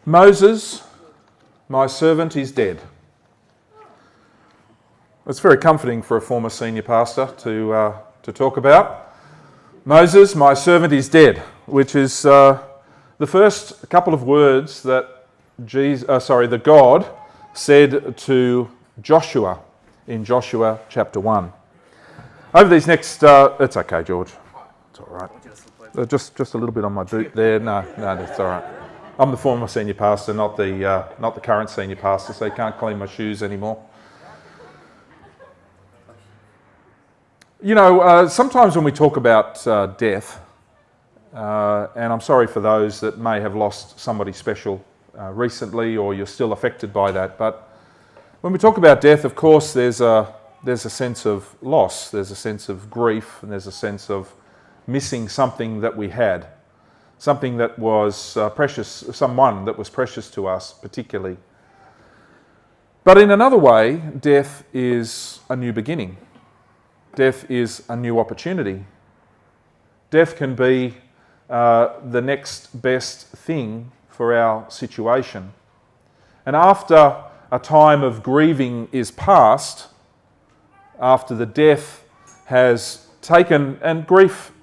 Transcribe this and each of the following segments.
Moses, my servant, is dead. It's very comforting for a former senior pastor to talk about. Moses, my servant, is dead, which is the first couple of words that God said to Joshua in Joshua chapter 1. Over these next... it's okay, George. It's all right. Just a little bit on my boot there. No, that's all right. I'm the former senior pastor, not the current senior pastor, so you can't clean my shoes anymore. You know, sometimes when we talk about death, and I'm sorry for those that may have lost somebody special recently, or you're still affected by that, but when we talk about death, of course, there's a sense of loss, there's a sense of grief, and there's a sense of missing something that we had, something that was precious, someone that was precious to us particularly. But in another way, death is a new beginning. Death is a new opportunity. Death can be the next best thing for our situation. And after a time of grieving is past, after the death has taken, and grief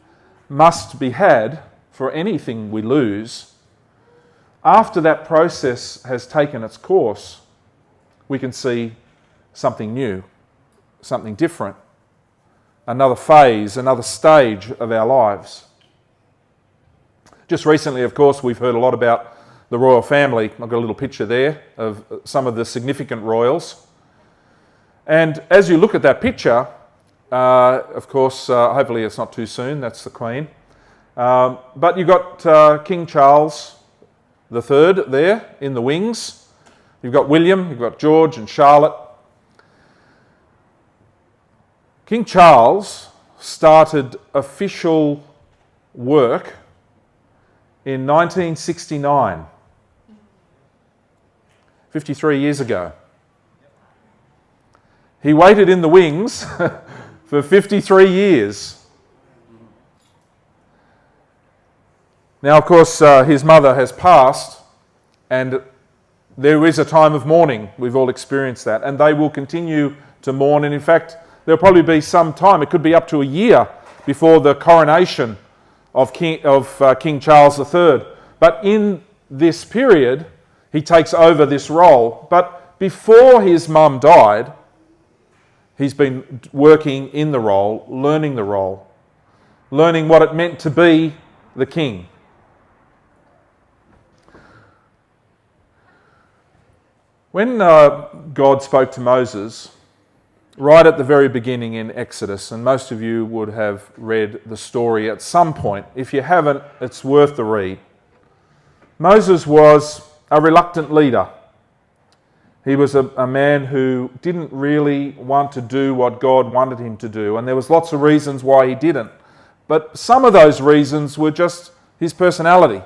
must be had for anything we lose, after that process has taken its course, we can see something new, something different, another phase, another stage of our lives. Just recently, of course, we've heard a lot about the royal family. I've got a little picture there of some of the significant royals. And as you look at that picture, of course, hopefully it's not too soon, that's the Queen. But you've got King Charles III there in the wings. You've got William, you've got George and Charlotte. King Charles started official work in 1969, 53 years ago. He waited in the wings for 53 years. Now, of course, his mother has passed, and there is a time of mourning. We've all experienced that, and they will continue to mourn. And in fact, there'll probably be some time, it could be up to a year, before the coronation of King Charles III. But in this period, he takes over this role. But before his mum died, he's been working in the role, learning what it meant to be the king. When God spoke to Moses, right at the very beginning in Exodus, and most of you would have read the story at some point. If you haven't, it's worth the read. Moses was a reluctant leader. He was a man who didn't really want to do what God wanted him to do, and there was lots of reasons why he didn't. But some of those reasons were just his personality.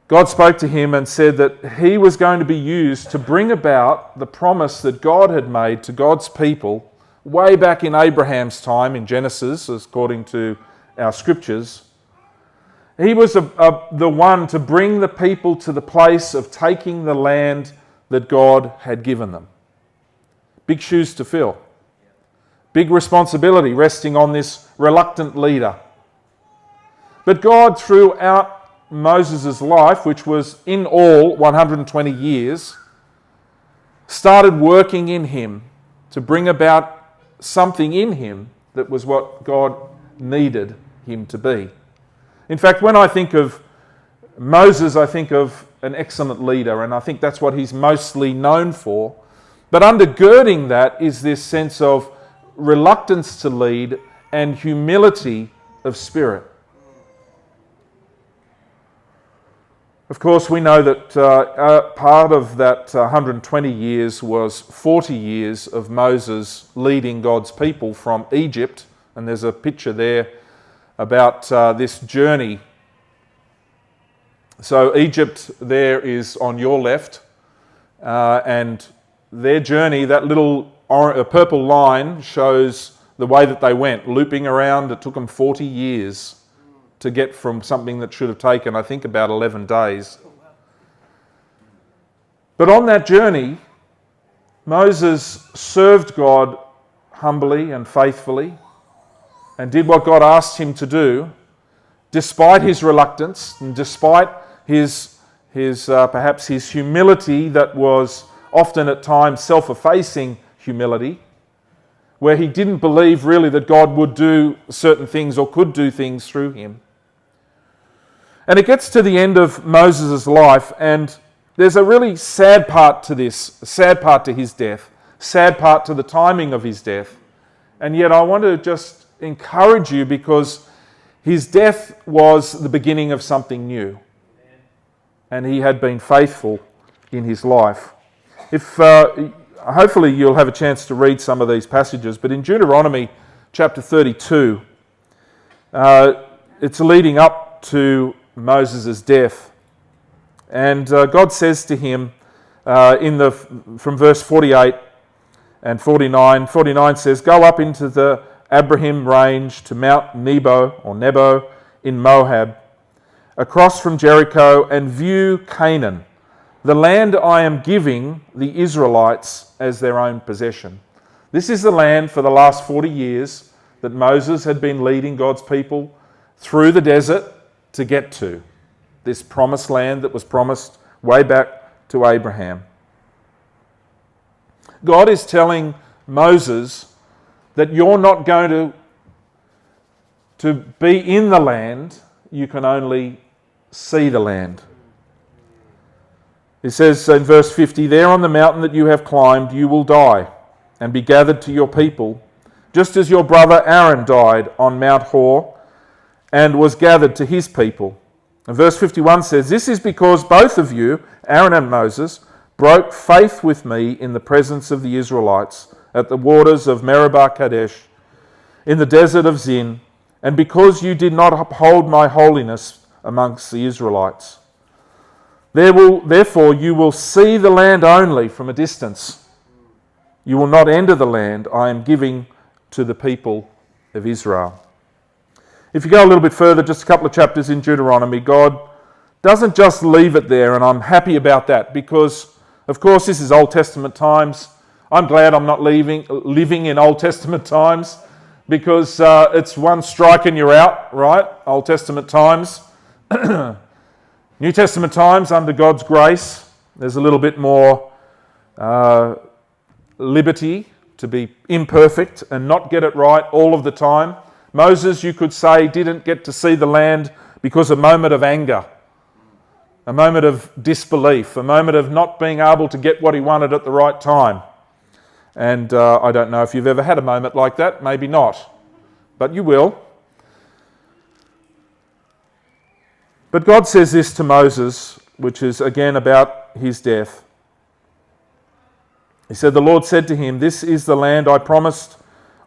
God spoke to him and said that he was going to be used to bring about the promise that God had made to God's people way back in Abraham's time in Genesis, according to our scriptures. He was the one to bring the people to the place of taking the land that God had given them. Big shoes to fill. Big responsibility resting on this reluctant leader. But God, throughout Moses' life, which was in all 120 years, started working in him to bring about something in him that was what God needed him to be. In fact, when I think of Moses, I think of an excellent leader, and I think that's what he's mostly known for. But undergirding that is this sense of reluctance to lead and humility of spirit. Of course, we know that part of that 120 years was 40 years of Moses leading God's people from Egypt. And there's a picture there about this journey. So Egypt there is on your left. And their journey, that little purple line shows the way that they went, looping around. It took them 40 years to get from something that should have taken, I think, about 11 days But on that journey, Moses served God humbly and faithfully and did what God asked him to do, despite his reluctance and despite his perhaps his humility that was often at times self-effacing humility, where he didn't believe really that God would do certain things or could do things through him. And it gets to the end of Moses' life, and there's a really sad part to this, a sad part to his death, sad part to the timing of his death. And yet I want to just encourage you, because his death was the beginning of something new. And he had been faithful in his life. Hopefully you'll have a chance to read some of these passages, but in Deuteronomy chapter 32, it's leading up to Moses' death. And God says to him from verse 48 and 49, 49 says, "Go up into the Abraham range to Mount Nebo in Moab, across from Jericho, and view Canaan, the land I am giving the Israelites as their own possession." This is the land for the last 40 years that Moses had been leading God's people through the desert to get to. This promised land that was promised way back to Abraham. God is telling Moses that you're not going to be in the land, you can only see the land. It says in verse 50, "There on the mountain that you have climbed, you will die and be gathered to your people, just as your brother Aaron died on Mount Hor and was gathered to his people." And verse 51 says, "This is because both of you, Aaron and Moses, broke faith with me in the presence of the Israelites at the waters of Meribah Kadesh, in the desert of Zin, and because you did not uphold my holiness amongst the Israelites. Therefore you will see the land only from a distance. You will not enter the land I am giving to the people of Israel." If you go a little bit further, just a couple of chapters in Deuteronomy, God doesn't just leave it there, and I'm happy about that, because of course this is Old Testament times. I'm glad I'm not living in Old Testament times, because it's one strike and you're out, right? Old Testament times. New Testament times, under God's grace, there's a little bit more liberty to be imperfect and not get it right all of the time. Moses, you could say, didn't get to see the land because of a moment of anger, a moment of disbelief, a moment of not being able to get what he wanted at the right time. And I don't know if you've ever had a moment like that, maybe not, but you will. But God says this to Moses, which is again about his death. He said, "The Lord said to him, 'This is the land I promised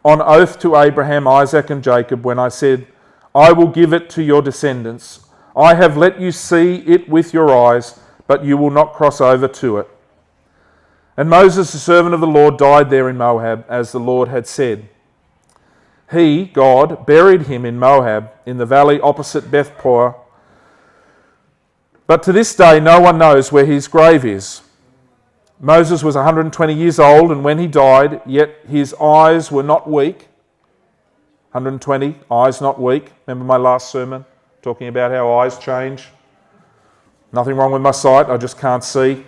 on oath to Abraham, Isaac and Jacob when I said, I will give it to your descendants. I have let you see it with your eyes, but you will not cross over to it.' And Moses, the servant of the Lord, died there in Moab, as the Lord had said. He, God, buried him in Moab, in the valley opposite Beth Peor. But to this day no one knows where his grave is. Moses was 120 years old, and when he died, yet his eyes were not weak." 120, eyes not weak. Remember my last sermon, talking about how eyes change? Nothing wrong with my sight, I just can't see.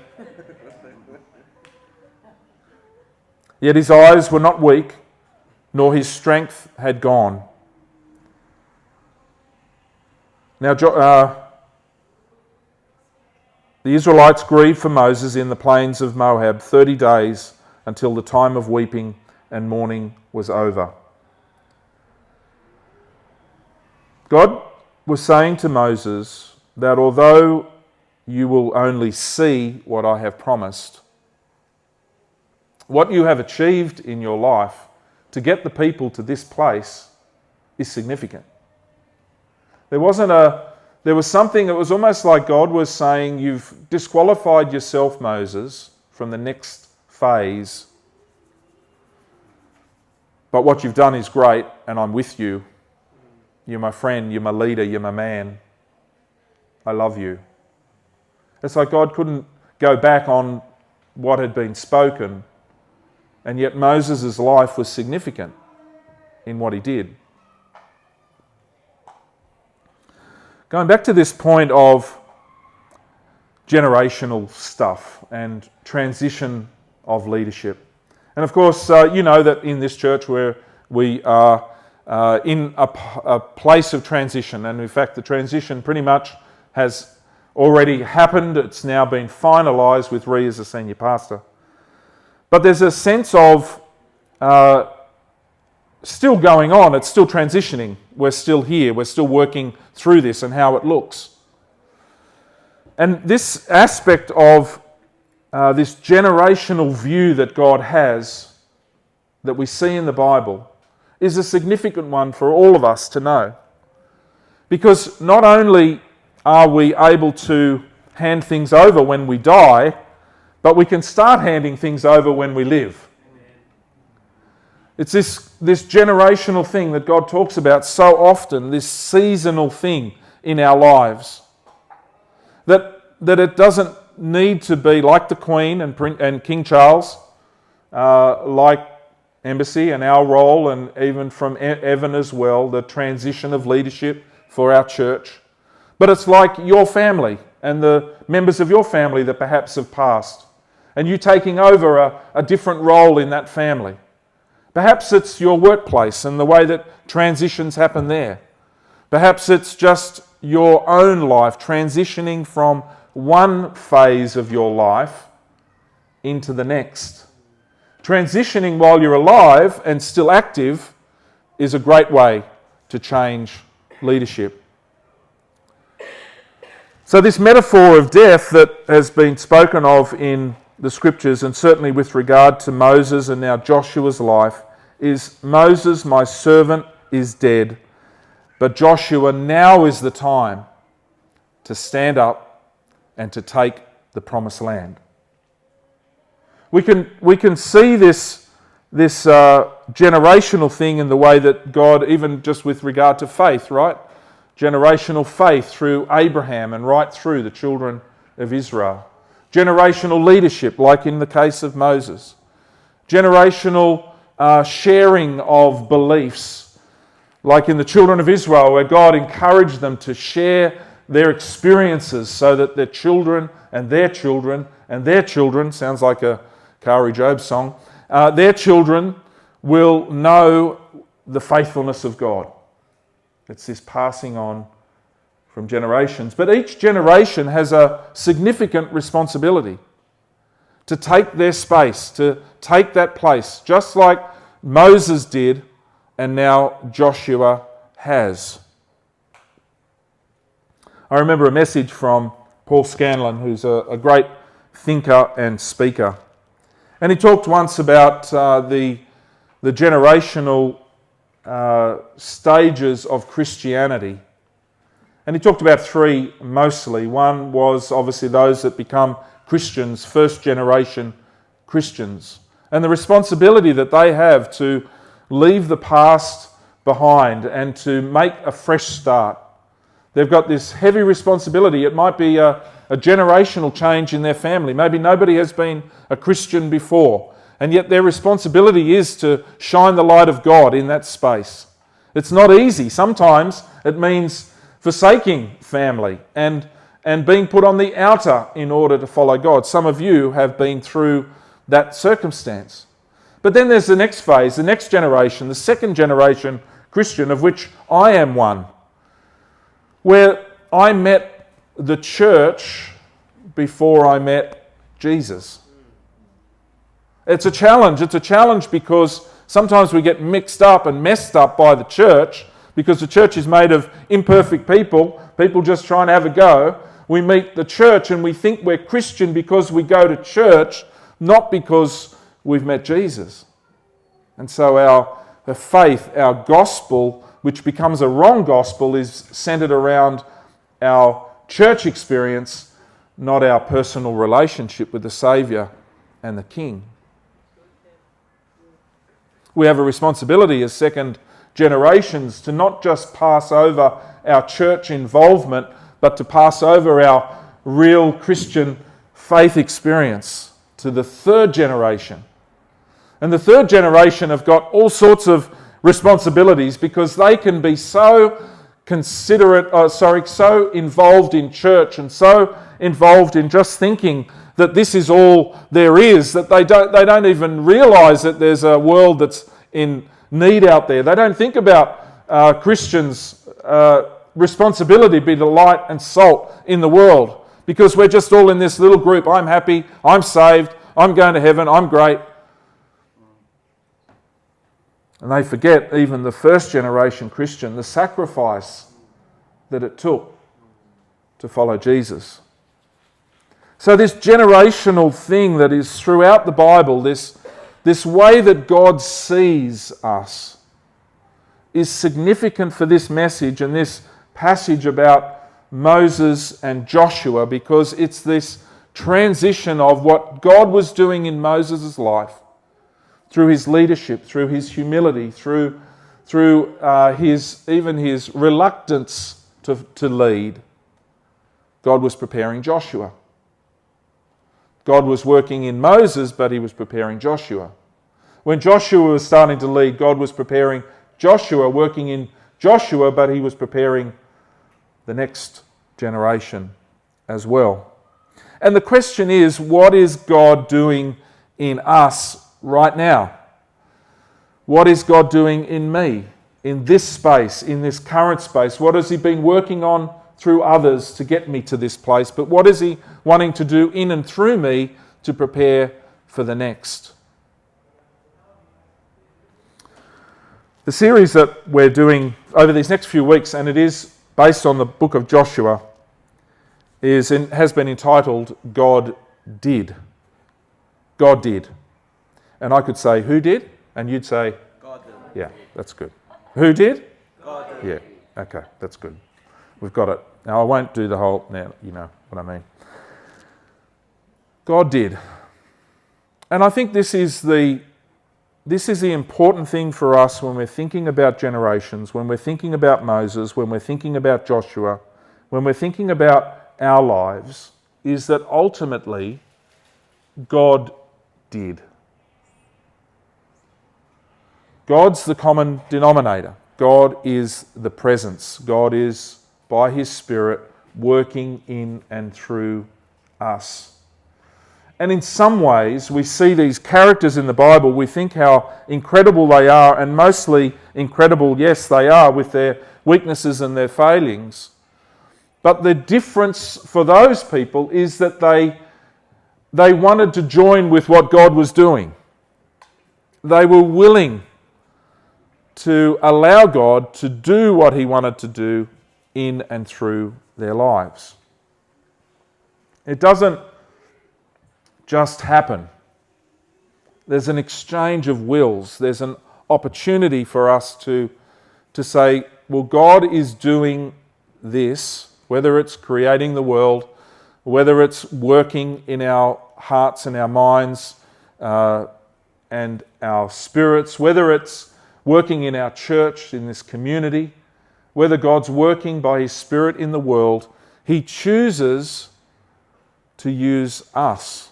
Yet his eyes were not weak, nor his strength had gone. Now, the Israelites grieved for Moses in the plains of Moab 30 days until the time of weeping and mourning was over. God was saying to Moses that although you will only see what I have promised, what you have achieved in your life to get the people to this place is significant. There was something that was almost like God was saying, you've disqualified yourself, Moses, from the next phase. But what you've done is great, and I'm with you. You're my friend, you're my leader, you're my man. I love you. It's like God couldn't go back on what had been spoken, and yet Moses' life was significant in what he did. Going back to this point of generational stuff and transition of leadership. And of course, you know that in this church where we are in a place of transition, and in fact the transition pretty much has already happened. It's now been finalised with Ree as a senior pastor. But there's a sense of still going on. It's still transitioning. We're still here. We're still working through this and how it looks. And this aspect of this generational view that God has, that we see in the Bible, is a significant one for all of us to know. Because not only are we able to hand things over when we die, but we can start handing things over when we live. It's this generational thing that God talks about so often, this seasonal thing in our lives. That it doesn't need to be like the Queen and King Charles, like Embassy and our role, and even from Evan as well, the transition of leadership for our church. But it's like your family and the members of your family that perhaps have passed, and you taking over a different role in that family. Perhaps it's your workplace and the way that transitions happen there. Perhaps it's just your own life transitioning from one phase of your life into the next. Transitioning while you're alive and still active is a great way to change leadership. So this metaphor of death that has been spoken of in the scriptures, and certainly with regard to Moses and now Joshua's life, is Moses, my servant, is dead, but Joshua, now is the time to stand up and to take the promised land. We can see this generational thing in the way that God, even just with regard to faith, right? Generational faith through Abraham and right through the children of Israel. Generational leadership, like in the case of Moses. Generational sharing of beliefs, like in the children of Israel, where God encouraged them to share their experiences so that their children and their children and their children, sounds like a Kari Job song, their children will know the faithfulness of God. It's this passing on from generations. But each generation has a significant responsibility to take their space, to take that place, just like Moses did and now Joshua has. I remember a message from Paul Scanlon, who's a great thinker and speaker. And he talked once about the generational stages of Christianity. And he talked about three mostly. One was obviously those that become Christians, first generation Christians, and the responsibility that they have to leave the past behind and to make a fresh start. They've got this heavy responsibility. It might be a generational change in their family. Maybe nobody has been a Christian before, and yet their responsibility is to shine the light of God in that space. It's not easy. Sometimes it means forsaking family and being put on the outer in order to follow God. Some of you have been through that circumstance. But then there's the next phase, the next generation, the second generation Christian, of which I am one, where I met the church before I met Jesus. It's a challenge. It's a challenge because sometimes we get mixed up and messed up by the church, because the church is made of imperfect people just trying to have a go. We meet the church and we think we're Christian because we go to church, not because we've met Jesus. And so our faith, our gospel, which becomes a wrong gospel, is centered around our church experience, not our personal relationship with the Saviour and the King. We have a responsibility as second generations to not just pass over our church involvement, but to pass over our real Christian faith experience, to the third generation. And the third generation have got all sorts of responsibilities because they can be so so involved in church and so involved in just thinking that this is all there is, that they don't even realise that there's a world that's in need out there. They don't think about Christians' responsibility to be the light and salt in the world, because we're just all in this little group. I'm happy, I'm saved, I'm going to heaven, I'm great. And they forget, even the first generation Christian, the sacrifice that it took to follow Jesus. So this generational thing that is throughout the Bible, this way that God sees us, is significant for this message and this passage about Moses and Joshua, because it's this transition of what God was doing in Moses' life through his leadership, through his humility, through his reluctance to lead. God was preparing Joshua. God was working in Moses, but he was preparing Joshua. When Joshua was starting to lead, God was preparing Joshua, working in Joshua, but he was preparing the next generation as well. And the question is, what is God doing in us right now? What is God doing in me, in this space, in this current space? What has he been working on through others to get me to this place? But what is he wanting to do in and through me to prepare for the next? The series that we're doing over these next few weeks, and it is based on the book of Joshua, has been entitled God Did. God did. And I could say, who did? And you'd say, God did. Yeah, that's good. Who did? God did. Yeah, okay, that's good. We've got it. Now, I won't do the whole, now you know what I mean. God did. And I think this is the important thing for us when we're thinking about generations, when we're thinking about Moses, when we're thinking about Joshua, when we're thinking about our lives, is that ultimately God did. God's the common denominator. God is the presence. God is, by his Spirit, working in and through us. And in some ways, we see these characters in the Bible, we think how incredible they are, and mostly incredible, yes, they are, with their weaknesses and their failings. But the difference for those people is that they wanted to join with what God was doing. They were willing to allow God to do what he wanted to do in and through their lives. It doesn't just happen. There's an exchange of wills. There's an opportunity for us to say, well, God is doing this, whether it's creating the world, whether it's working in our hearts and our minds and our spirits, whether it's working in our church, in this community, whether God's working by his Spirit in the world, he chooses to use us.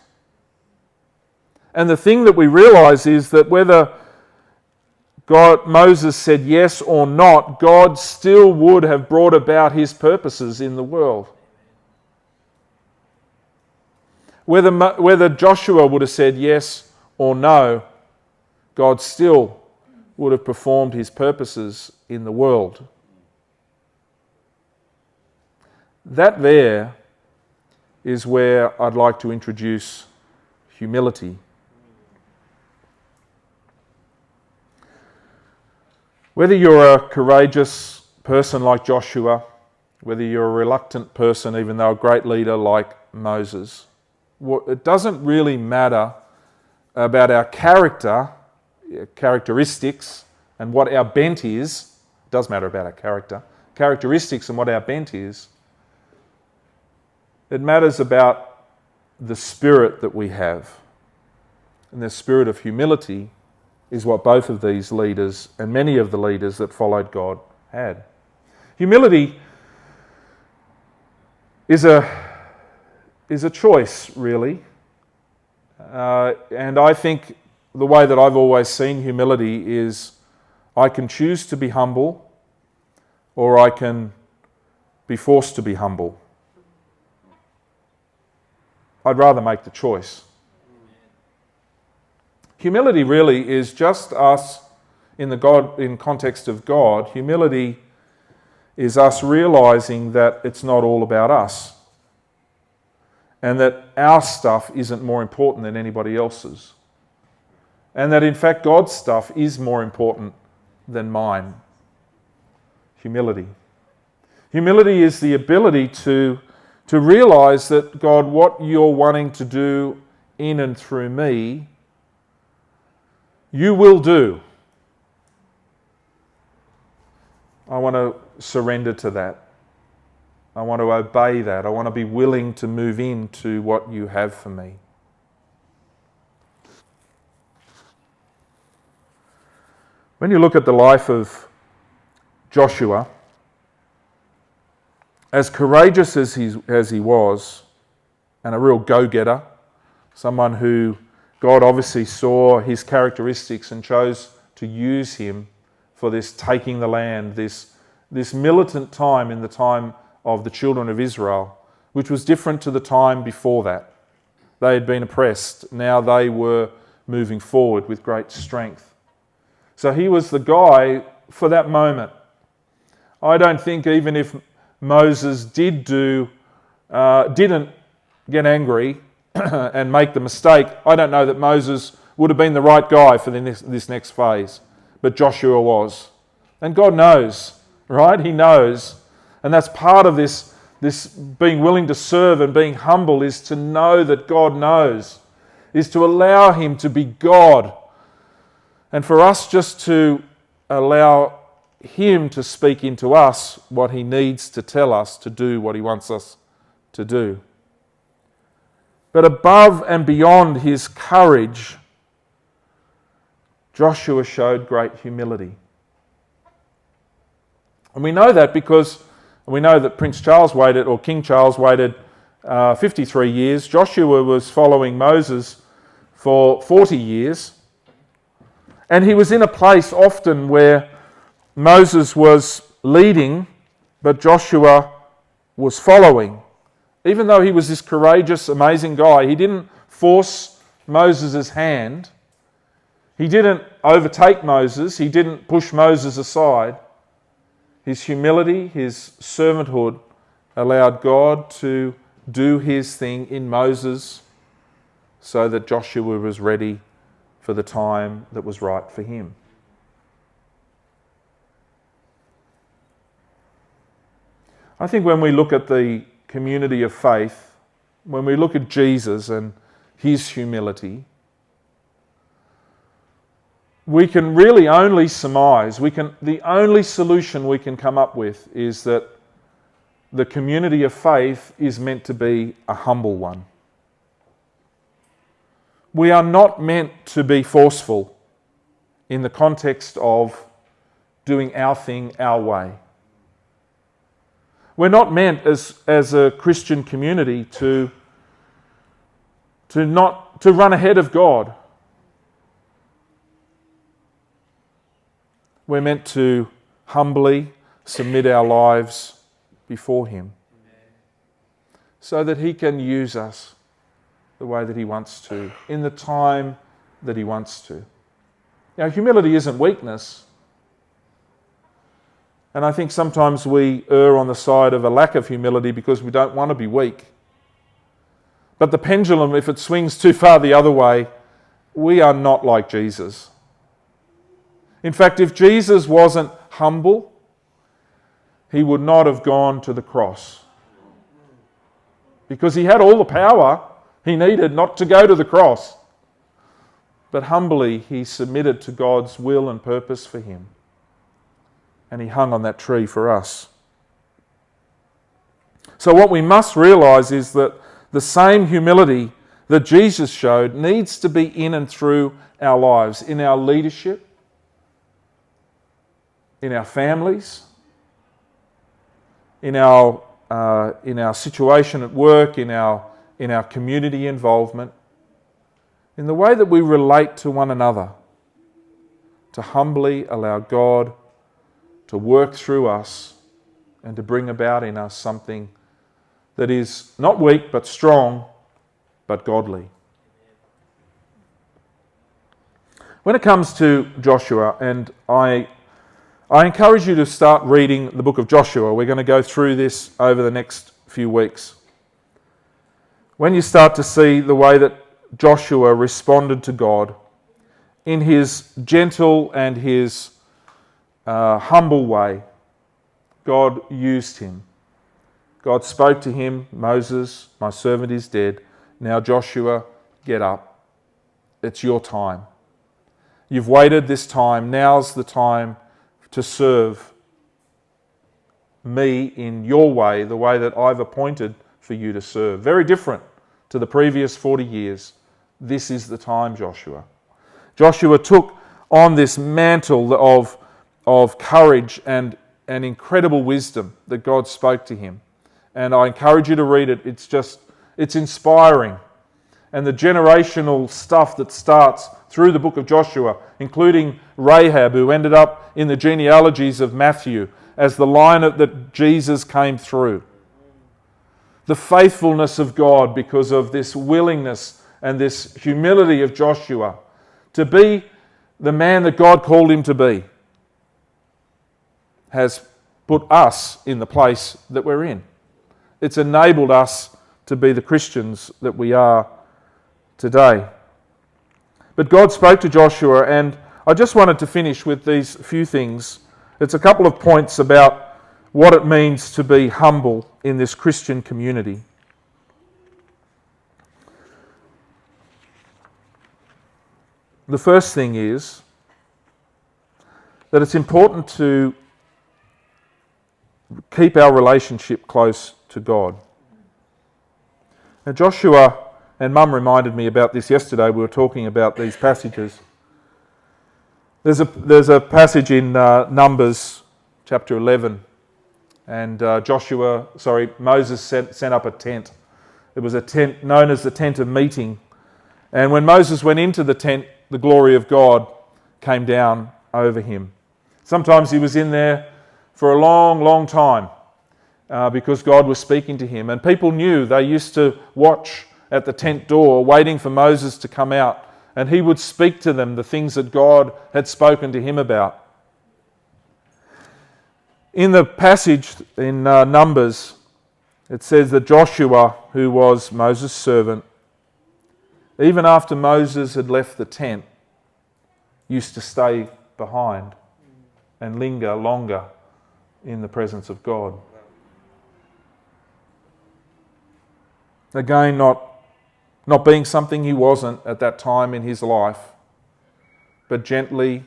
And the thing that we realise is that whether Moses said yes or not, God still would have brought about his purposes in the world. Whether Joshua would have said yes or no, God still would have performed his purposes in the world. That there is where I'd like to introduce humility. Whether you're a courageous person like Joshua, whether you're a reluctant person, even though a great leader like Moses, it doesn't really matter about our characteristics and what our bent is. It does matter about our characteristics and what our bent is. It matters about the spirit that we have. And the spirit of humility is what both of these leaders and many of the leaders that followed God had. Humility is a choice, really. And I think the way that I've always seen humility is I can choose to be humble or I can be forced to be humble. I'd rather make the choice. Humility really is just us in context of God. Humility is us realizing that it's not all about us and that our stuff isn't more important than anybody else's and that in fact God's stuff is more important than mine. Humility. Humility is the ability to realize that God, what you're wanting to do in and through me, you will do. I want to surrender to that. I want to obey that. I want to be willing to move into what you have for me. When you look at the life of Joshua, as courageous as he was, and a real go-getter, someone who God obviously saw his characteristics and chose to use him for this taking the land, this militant time in the time of the children of Israel, which was different to the time before that. They had been oppressed. Now they were moving forward with great strength. So he was the guy for that moment. I don't think even if Moses didn't get angry and make the mistake, I don't know that Moses would have been the right guy for this next phase. But Joshua was. And God knows, right? He knows. And that's part of this being willing to serve and being humble, is to know that God knows, is to allow him to be God. And for us just to allow him to speak into us what he needs to tell us to do what he wants us to do. But above and beyond his courage, Joshua showed great humility. And we know that because we know that King Charles waited 53 years. Joshua was following Moses for 40 years. And he was in a place often where Moses was leading, but Joshua was following. Even though he was this courageous, amazing guy, he didn't force Moses' hand. He didn't overtake Moses. He didn't push Moses aside. His humility, his servanthood allowed God to do his thing in Moses so that Joshua was ready for the time that was right for him. I think when we look at the community of faith, when we look at Jesus and his humility, we can really only surmise, the only solution we can come up with is that the community of faith is meant to be a humble one. We are not meant to be forceful in the context of doing our thing our way. We're not meant as a Christian community to run ahead of God. We're meant to humbly submit our lives before him so that he can use us the way that he wants to, in the time that he wants to. Now, humility isn't weakness. And I think sometimes we err on the side of a lack of humility because we don't want to be weak. But the pendulum, if it swings too far the other way, we are not like Jesus. In fact, if Jesus wasn't humble, he would not have gone to the cross. Because he had all the power he needed not to go to the cross. But humbly, he submitted to God's will and purpose for him. And he hung on that tree for us. So what we must realise is that the same humility that Jesus showed needs to be in and through our lives, in our leadership, in our families, in our situation at work, in our community involvement. in the way that we relate to one another, to humbly allow God to work through us and to bring about in us something that is not weak but strong, but godly. When it comes to Joshua, and I encourage you to start reading the book of Joshua. We're going to go through this over the next few weeks. When you start to see the way that Joshua responded to God in his gentle and his humble way, God used him. God spoke to him, "Moses, my servant is dead. Now Joshua, get up. It's your time. You've waited this time. Now's the time to serve me in your way, the way that I've appointed for you to serve." Very different to the previous 40 years. This is the time, Joshua. Joshua took on this mantle of courage and incredible wisdom that God spoke to him. And I encourage you to read it. It's inspiring. And the generational stuff that starts through the book of Joshua, including Rahab, who ended up in the genealogies of Matthew as the line that Jesus came through. The faithfulness of God because of this willingness and this humility of Joshua to be the man that God called him to be has put us in the place that we're in. It's enabled us to be the Christians that we are today. But God spoke to Joshua, and I just wanted to finish with these few things. It's a couple of points about what it means to be humble in this Christian community. The first thing is that it's important to keep our relationship close to God. Now Joshua and Mum reminded me about this yesterday. We were talking about these passages. There's a passage in Numbers chapter 11, and Moses set up a tent. It was a tent known as the tent of meeting. And when Moses went into the tent, the glory of God came down over him. Sometimes he was in there for a long, long time because God was speaking to him. And people knew. They used to watch at the tent door, waiting for Moses to come out, and he would speak to them the things that God had spoken to him about. In the passage in Numbers, it says that Joshua, who was Moses' servant, even after Moses had left the tent, used to stay behind and linger longer in the presence of God. Again, not being something he wasn't at that time in his life, but gently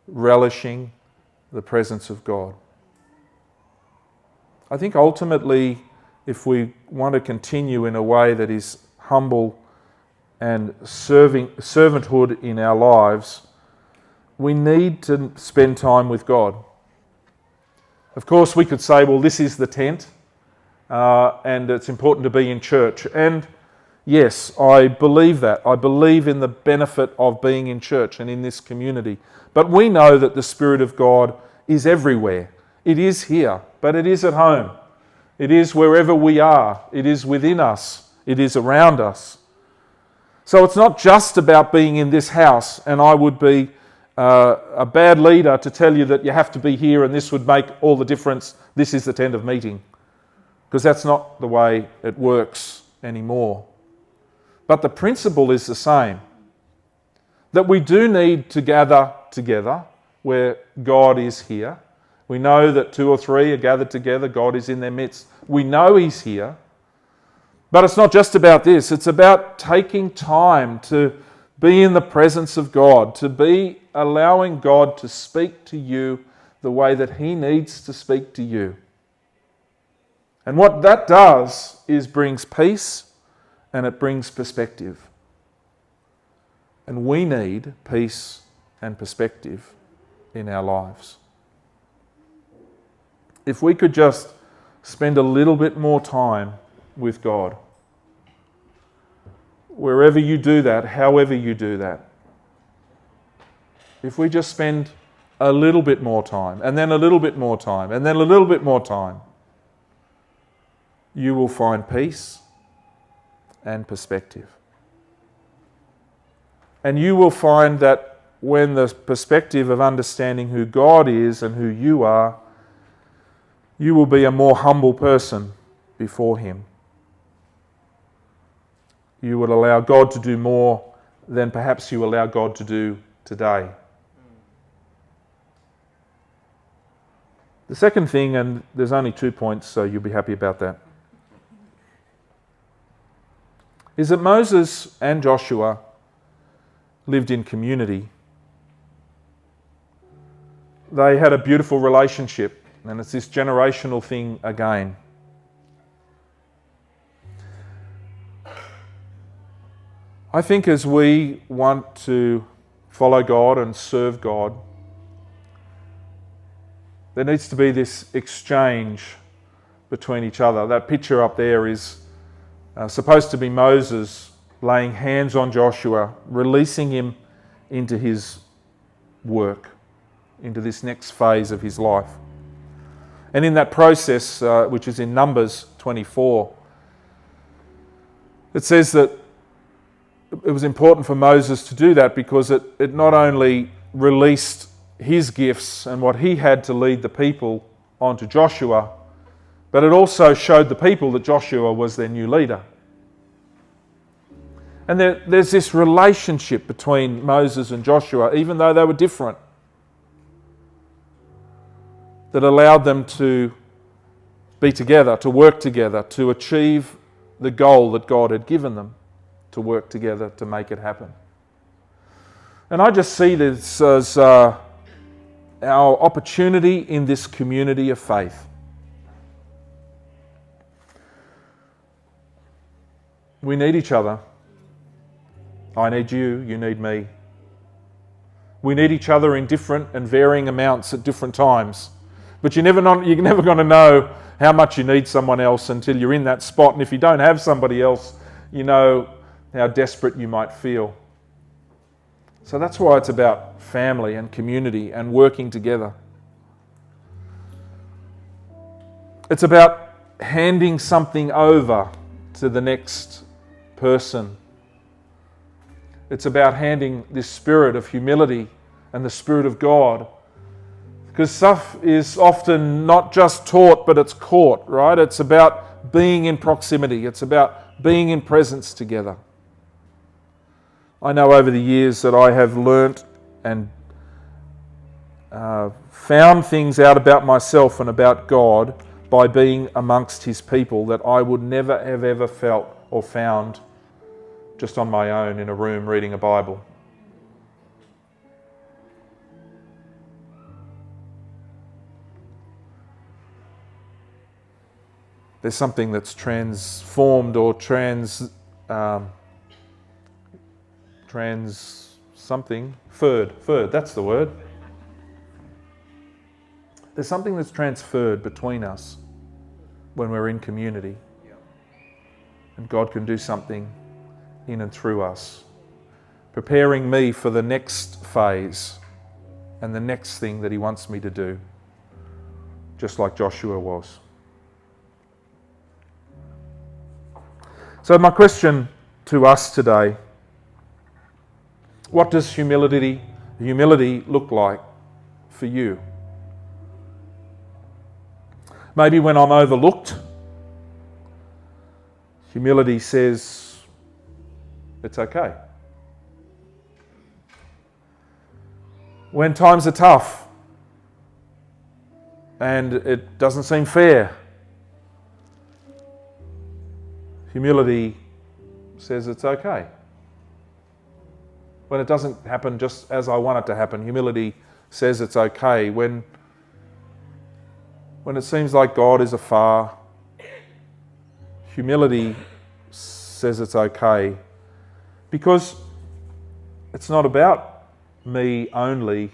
relishing the presence of God. I think ultimately, if we want to continue in a way that is humble and servanthood in our lives, we need to spend time with God. Of course, we could say, well, this is the tent, and it's important to be in church. And yes, I believe that. I believe in the benefit of being in church and in this community. But we know that the Spirit of God is everywhere. It is here, but it is at home. It is wherever we are. It is within us. It is around us. So it's not just about being in this house, and I would be a bad leader to tell you that you have to be here and this would make all the difference. This is the tent of meeting. Because that's not the way it works anymore. But the principle is the same. That we do need to gather together where God is here. We know that 2 or 3 are gathered together, God is in their midst. We know He's here. But it's not just about this. It's about taking time to be in the presence of God, to be allowing God to speak to you the way that He needs to speak to you. And what that does is brings peace and it brings perspective. And we need peace and perspective in our lives. If we could just spend a little bit more time with God, wherever you do that, however you do that, if we just spend a little bit more time, and then a little bit more time, and then a little bit more time, you will find peace and perspective. And you will find that when the perspective of understanding who God is and who you are, you will be a more humble person before Him. You would allow God to do more than perhaps you allow God to do today. The second thing, and there's only 2 points, so you'll be happy about that, is that Moses and Joshua lived in community. They had a beautiful relationship, and it's this generational thing again. I think as we want to follow God and serve God, there needs to be this exchange between each other. That picture up there is supposed to be Moses laying hands on Joshua, releasing him into his work, into this next phase of his life. And in that process, which is in Numbers 24, it says that it was important for Moses to do that because it not only released his gifts and what he had to lead the people onto Joshua, but it also showed the people that Joshua was their new leader. And there's this relationship between Moses and Joshua, even though they were different, that allowed them to be together, to work together, to achieve the goal that God had given them, to work together to make it happen. And I just see this as our opportunity in this community of faith. We need each other. I need you, you need me. We need each other in different and varying amounts at different times. But you're never going to know how much you need someone else until you're in that spot. And if you don't have somebody else, you know how desperate you might feel. So that's why it's about family and community and working together. It's about handing something over to the next person. It's about handing this spirit of humility and the Spirit of God. Because stuff is often not just taught, but it's caught, right? It's about being in proximity. It's about being in presence together. I know over the years that I have learnt and found things out about myself and about God by being amongst His people that I would never have ever felt or found just on my own in a room reading a Bible. There's something that's transformed or transferred. That's the word. There's something that's transferred between us when we're in community. And God can do something in and through us, preparing me for the next phase and the next thing that He wants me to do, just like Joshua was. So my question to us today, what does humility look like for you? Maybe when I'm overlooked, humility says it's okay. When times are tough and it doesn't seem fair, humility says it's okay. When it doesn't happen just as I want it to happen, humility says it's okay. When it seems like God is afar, humility says it's okay. Because it's not about me only,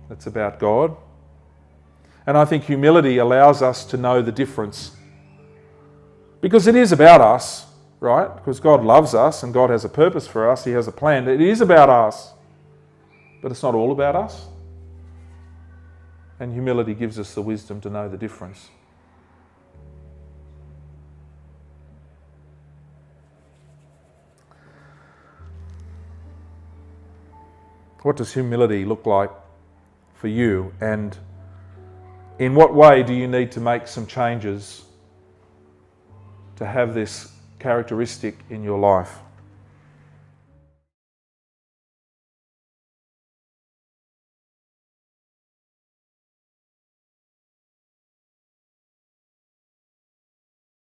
it's about God. And I think humility allows us to know the difference. Because it is about us. right? Because God loves us and God has a purpose for us. He has a plan. It is about us, but it's not all about us. And humility gives us the wisdom to know the difference. What does humility look like for you? And in what way do you need to make some changes to have this characteristic in your life?